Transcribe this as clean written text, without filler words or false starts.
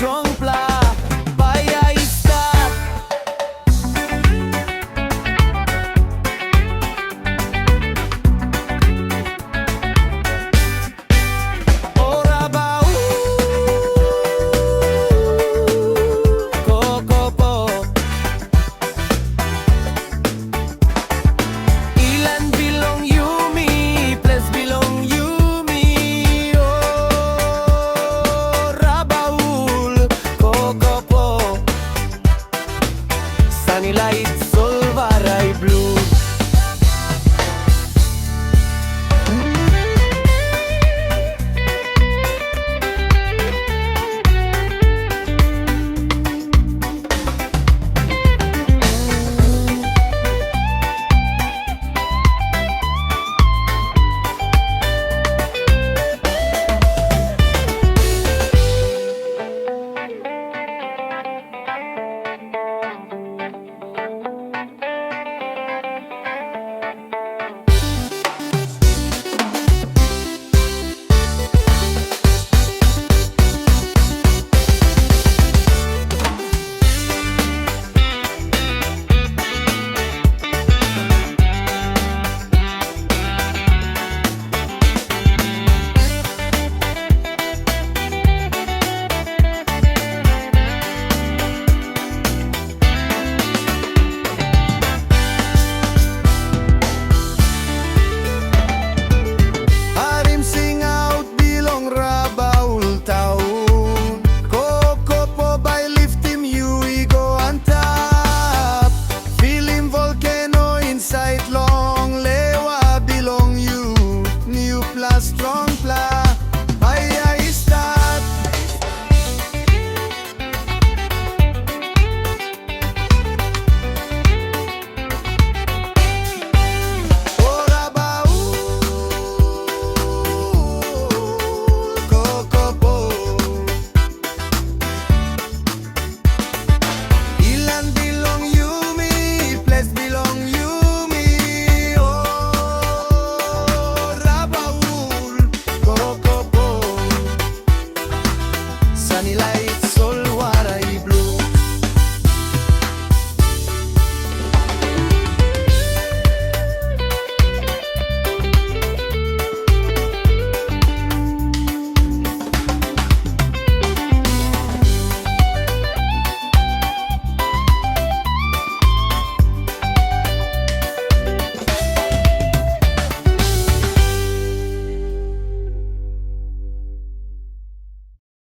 strong pla Baya istat O Rabaul Kokopo Ilan bilong yumi plus bilong yumi Oh Rabaul Kokopo Sanilait solvarai blue Harim Singaut bilong Rabaul taon Kokopo by lift him you we go on top Feel him volcano inside long Lewa bilong you New plus strong